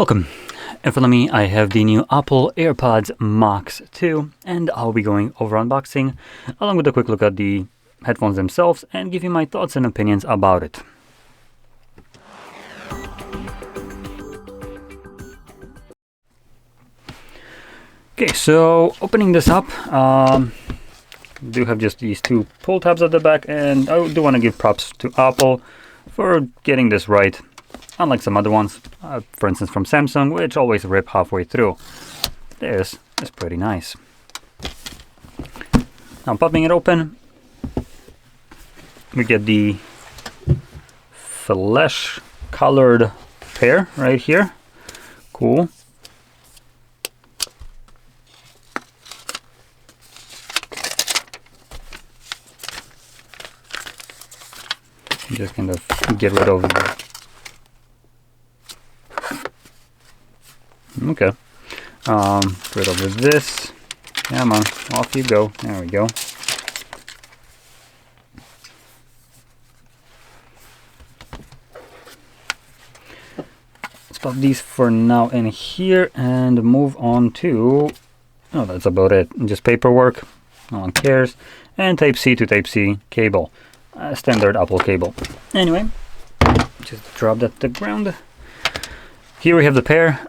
Welcome. In front of me I have the new Apple AirPods Max 2, and I'll be going over unboxing along with a quick look at the headphones themselves and give you my thoughts and opinions about it. Okay, so opening this up, do have just these two pull tabs at the back, and I do want to give props to Apple for getting this right. Unlike some other ones, for instance from Samsung, which always rip halfway through. This is pretty nice. Now popping it open, we get the flesh colored pair right here. Cool. Just kind of get rid of okay. Rid of this. Come on, off you go. There we go. Let's pop these for now in here and move on to, oh, that's about it. Just paperwork, no one cares. And Type-C to Type-C cable. Standard Apple cable. Anyway, just drop that to the ground. Here we have the pair.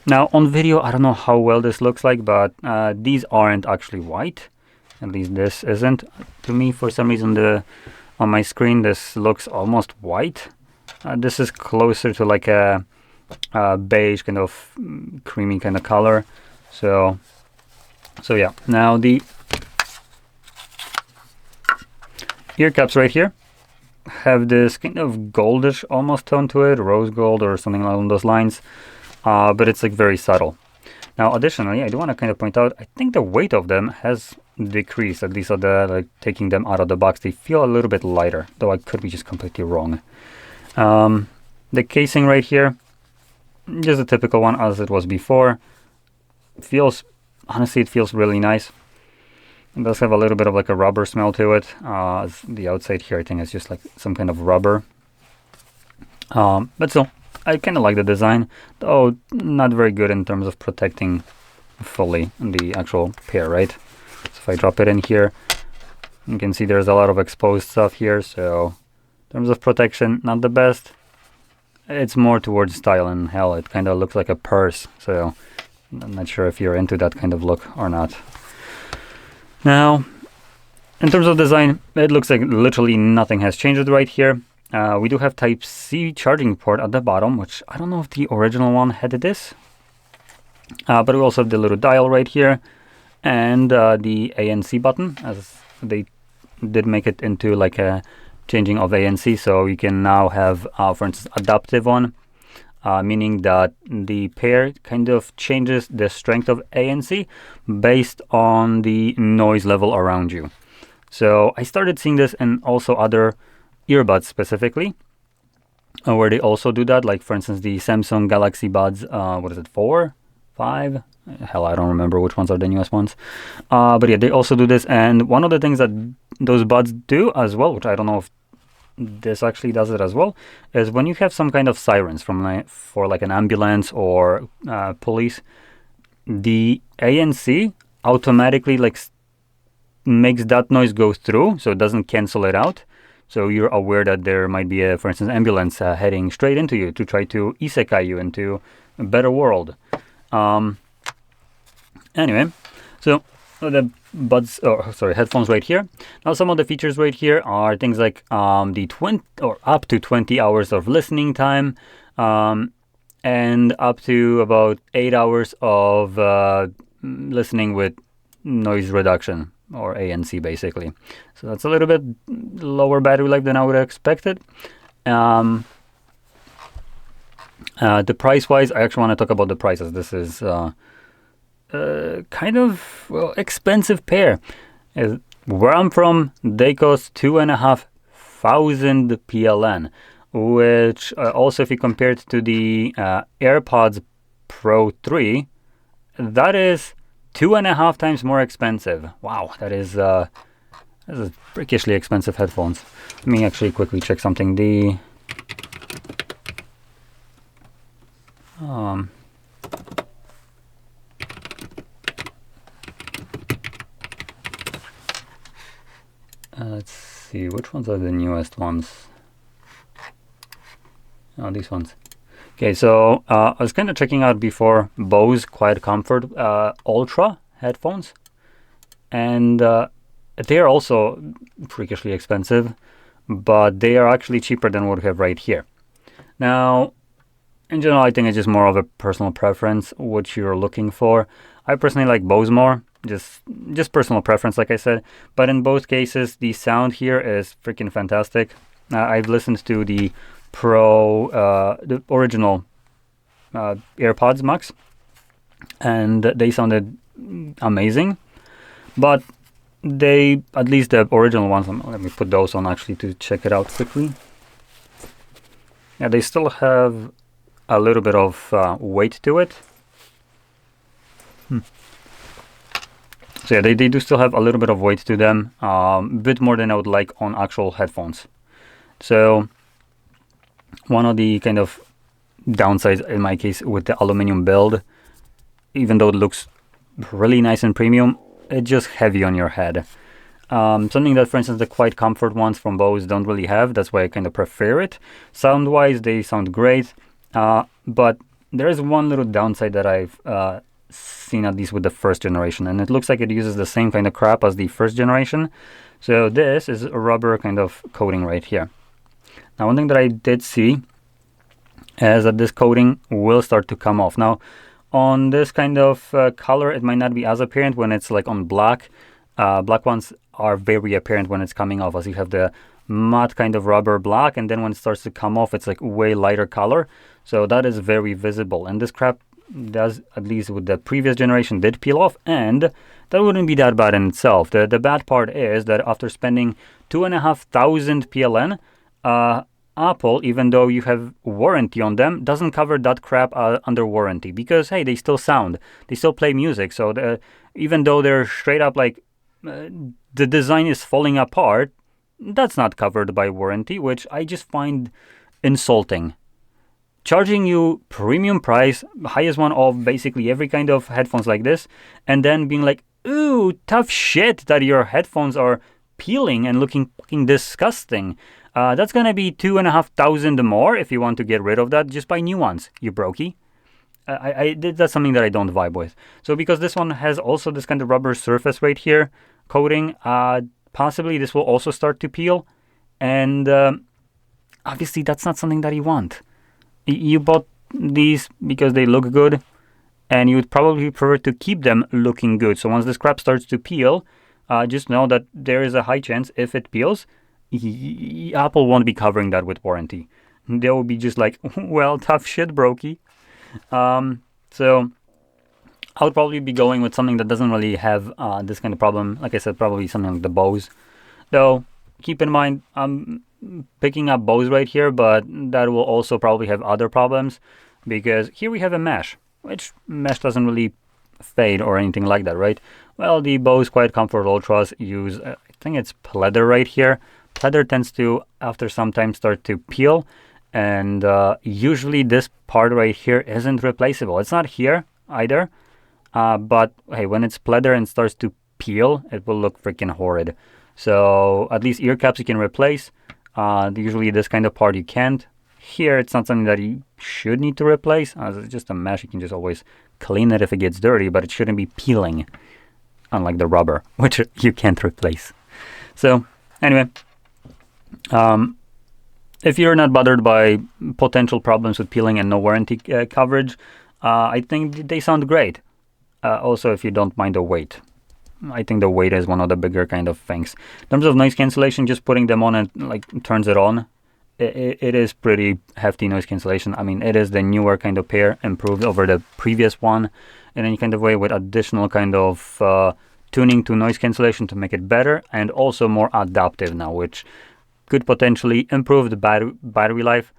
Now on video, I don't know how well this looks like, but these aren't actually white. At least this isn't. To me, for some reason, on my screen, this looks almost white. This is closer to like a beige, kind of creamy kind of color. So yeah. Now the ear caps right here have this kind of goldish almost tone to it, rose gold or something along those lines, but it's like very subtle. Now additionally, I do want to kind of point out, I think the weight of them has decreased, at least like taking them out of the box. They feel a little bit lighter, though I could be just completely wrong. The casing right here, just a typical one as it was before. Honestly, it feels really nice. It does have a little bit of like a rubber smell to it. The outside here, I think it's just like some kind of rubber. But still, I kind of like the design, though not very good in terms of protecting fully the actual pair, right? So if I drop it in here, you can see there's a lot of exposed stuff here. So in terms of protection, not the best. It's more towards style, and hell, it kind of looks like a purse. So I'm not sure if you're into that kind of look or not. Now, in terms of design, it looks like literally nothing has changed right here. We do have Type-C charging port at the bottom, which I don't know if the original one had this. But we also have the little dial right here, and the ANC button, as they did make it into like a changing of ANC. So you can now have, for instance, adaptive one. Meaning that the pair kind of changes the strength of ANC based on the noise level around you. So I started seeing this in also other earbuds specifically, where they also do that. Like for instance, the Samsung Galaxy Buds, what is it, 4, 5? Hell, I don't remember which ones are the newest ones. But yeah, they also do this. And one of the things that those buds do as well, which I don't know if this actually does it as well, is when you have some kind of sirens for like an ambulance or police, the ANC automatically like makes that noise go through, so it doesn't cancel it out. So you're aware that there might be a, for instance, ambulance heading straight into you to try to isekai you into a better world. Anyway, so the buds, headphones right here. Now some of the features right here are things like the 20 or up to 20 hours of listening time, and up to about 8 hours of listening with noise reduction, or ANC basically. So that's a little bit lower battery life than I would have expected. The price wise, I actually want to talk about the prices. This is kind of expensive pair. Where I'm from, they cost 2,500 PLN, which also if you compare it to the AirPods Pro 3, that is 2.5 times more expensive. Wow, that is freakishly expensive headphones. Let me actually quickly check something. Um, let's see, which ones are the newest ones? Oh, these ones. Okay, so I was kind of checking out before Bose Quiet Comfort Ultra headphones, and they are also freakishly expensive, but they are actually cheaper than what we have right here. Now, in general, I think it's just more of a personal preference, what you're looking for. I personally like Bose more, just personal preference, like I said. But in both cases, the sound here is freaking fantastic. I've listened to the the original AirPods Max, and they sounded amazing. But they, at least the original ones, let me put those on actually to check it out quickly. Yeah, they still have a little bit of weight to it. So yeah, they do still have a little bit of weight to them, a bit more than I would like on actual headphones. So one of the kind of downsides in my case with the aluminum build, even though it looks really nice and premium, it's just heavy on your head. Something that, for instance, the Quiet Comfort ones from Bose don't really have. That's why I kind of prefer it. Sound-wise, they sound great, but there is one little downside that I've seen, at least with the first generation, and it looks like it uses the same kind of crap as the first generation. So this is a rubber kind of coating right here. Now, one thing that I did see is that this coating will start to come off. Now, on this kind of color, it might not be as apparent when it's like on black. Black ones are very apparent when it's coming off, as you have the matte kind of rubber black, and then when it starts to come off, it's like way lighter color. So that is very visible, and this crap does, at least with the previous generation, did peel off, and that wouldn't be that bad in itself. The bad part is that after spending 2,500 PLN, Apple, even though you have warranty on them, doesn't cover that crap under warranty, because hey, they still sound, they still play music. So even though they're straight up like the design is falling apart, that's not covered by warranty, which I just find insulting. Charging you premium price, highest one of basically every kind of headphones like this, and then being like, ooh, tough shit that your headphones are peeling and looking fucking disgusting. That's gonna be 2,500 more if you want to get rid of that. Just buy new ones, you brokey. That's something that I don't vibe with. So because this one has also this kind of rubber surface right here coating, possibly this will also start to peel, and obviously that's not something that you want. You bought these because they look good, and you would probably prefer to keep them looking good. So once this crap starts to peel, just know that there is a high chance, if it peels, Apple won't be covering that with warranty. They will be just like, well, tough shit, brokey. So I would probably be going with something that doesn't really have this kind of problem. Like I said, probably something like the Bose. Though, keep in mind, I'm picking up Bose right here, but that will also probably have other problems, because here we have a mesh, which mesh doesn't really fade or anything like that, right? Well, the Bose Quiet Comfort Ultras use, I think it's pleather right here. Pleather tends to, after some time, start to peel, and usually this part right here isn't replaceable. It's not here either, but hey, when it's pleather and starts to peel, it will look freaking horrid. So at least ear caps you can replace. Usually this kind of part you can't. Here it's not something that you should need to replace, as it's just a mesh. You can just always clean it if it gets dirty, but it shouldn't be peeling, unlike the rubber, which you can't replace. So anyway, if you're not bothered by potential problems with peeling and no warranty coverage, I think they sound great. Also, if you don't mind the weight. I think the weight is one of the bigger kind of things. In terms of noise cancellation, just putting them on and like turns it on. It is pretty hefty noise cancellation. I mean, it is the newer kind of pair, improved over the previous one in any kind of way, with additional kind of tuning to noise cancellation to make it better, and also more adaptive now, which could potentially improve the battery life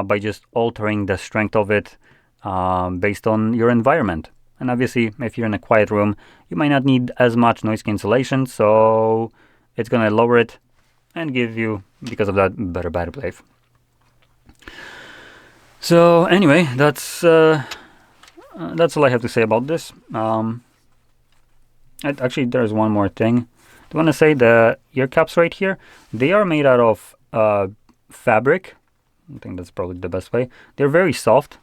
by just altering the strength of it based on your environment. And obviously, if you're in a quiet room, you might not need as much noise cancellation, so it's going to lower it and give you, because of that, better battery life. So anyway, that's all I have to say about this. Actually, there's one more thing. I want to say the ear caps right here, they are made out of fabric. I think that's probably the best way. They're very soft,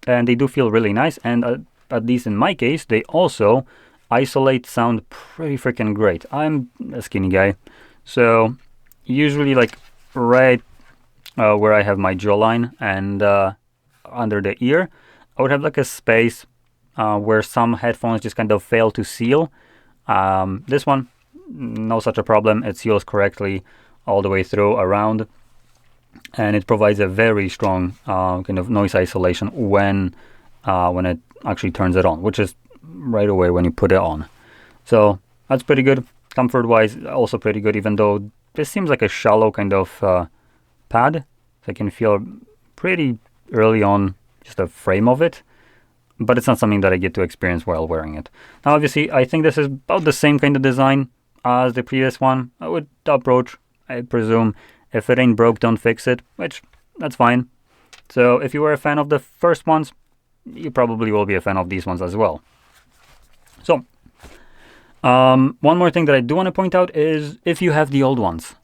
and they do feel really nice. And at least in my case, they also isolate sound pretty freaking great. I'm a skinny guy, so usually like right where I have my jawline and under the ear, I would have like a space where some headphones just kind of fail to seal. This one, no such a problem. It seals correctly all the way through around, and it provides a very strong kind of noise isolation when it actually turns it on, which is right away when you put it on. So that's pretty good. Comfort wise, also pretty good, even though this seems like a shallow kind of pad. So I can feel pretty early on just the frame of it, but it's not something that I get to experience while wearing it. Now obviously I think this is about the same kind of design as the previous one. I would approach, I presume, if it ain't broke, don't fix it, which that's fine. So if you were a fan of the first ones, you probably will be a fan of these ones as well. So one more thing that I do want to point out is if you have the old ones,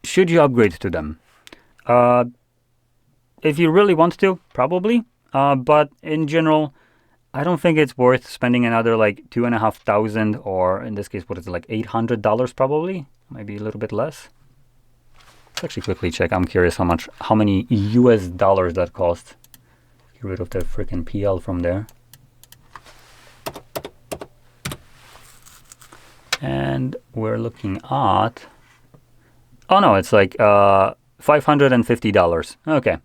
should you upgrade to them? If you really want to, probably. But in general, I don't think it's worth spending another like $2,500, or in this case, what is it, like $800 probably? Maybe a little bit less. Let's actually quickly check. I'm curious how many US dollars that cost. Get rid of the freaking PL from there. And we're looking at, oh no, it's like $550. Okay.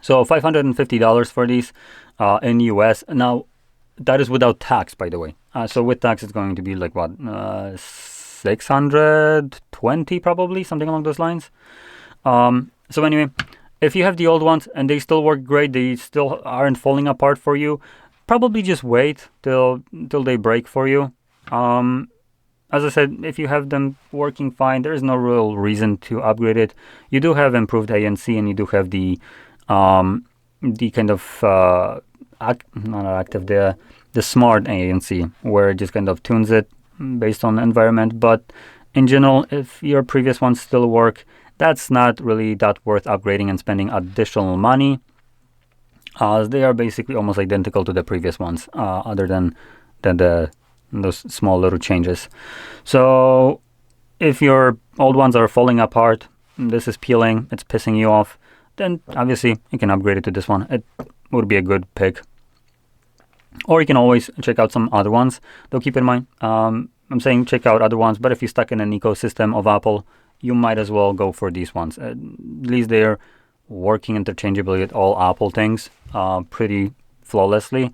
So $550 for these in US. Now, that is without tax, by the way. So with tax, it's going to be like what, 620 probably, something along those lines. So anyway, if you have the old ones and they still work great, they still aren't falling apart for you, probably just wait till they break for you. As I said, if you have them working fine, there is no real reason to upgrade it. You do have improved ANC, and you do have the kind of not active, the smart ANC, where it just kind of tunes it based on the environment. But in general, if your previous ones still work, that's not really that worth upgrading and spending additional money, as they are basically almost identical to the previous ones, other than those small little changes. So if your old ones are falling apart, this is peeling, it's pissing you off, then obviously you can upgrade it to this one. It would be a good pick. Or you can always check out some other ones. Though keep in mind, I'm saying check out other ones, but if you're stuck in an ecosystem of Apple, you might as well go for these ones. At least they're working interchangeably with all Apple things pretty flawlessly.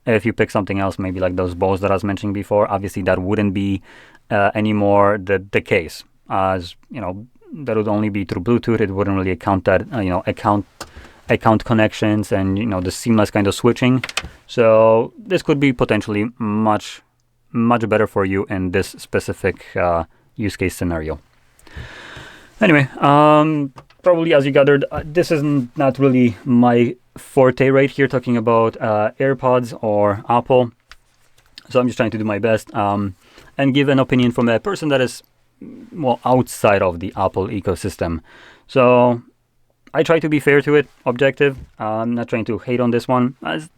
If you pick something else, maybe like those Bose that I was mentioning before, obviously that wouldn't be anymore the case, as you know, that would only be through Bluetooth. It wouldn't really account that account connections and the seamless kind of switching. So this could be potentially much better for you in this specific use case scenario. Anyway, probably as you gathered, this is not really my forte right here, talking about AirPods or Apple. So I'm just trying to do my best and give an opinion from a person that is outside of the Apple ecosystem. So I try to be fair to it, objective. I'm not trying to hate on this one, as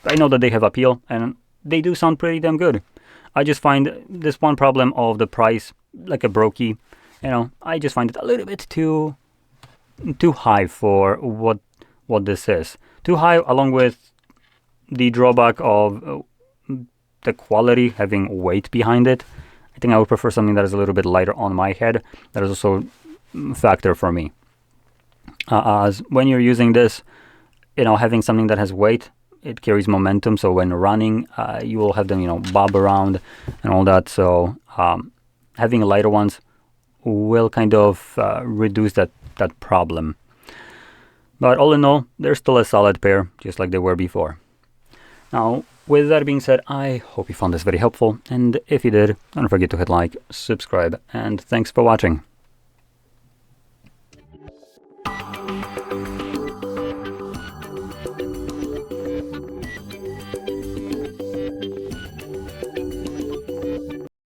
I know that they have appeal and they do sound pretty damn good. I just find this one problem of the price, like a brokey. I just find it a little bit too high for what this is. Too high, along with the drawback of the quality having weight behind it. I think I would prefer something that is a little bit lighter on my head. That is also a factor for me. As when you're using this, having something that has weight, it carries momentum. So when running, you will have them, bob around and all that. So having lighter ones will kind of reduce that problem. But all in all, they're still a solid pair, just like they were before. Now, with that being said, I hope you found this very helpful. And if you did, don't forget to hit like, subscribe, and thanks for watching.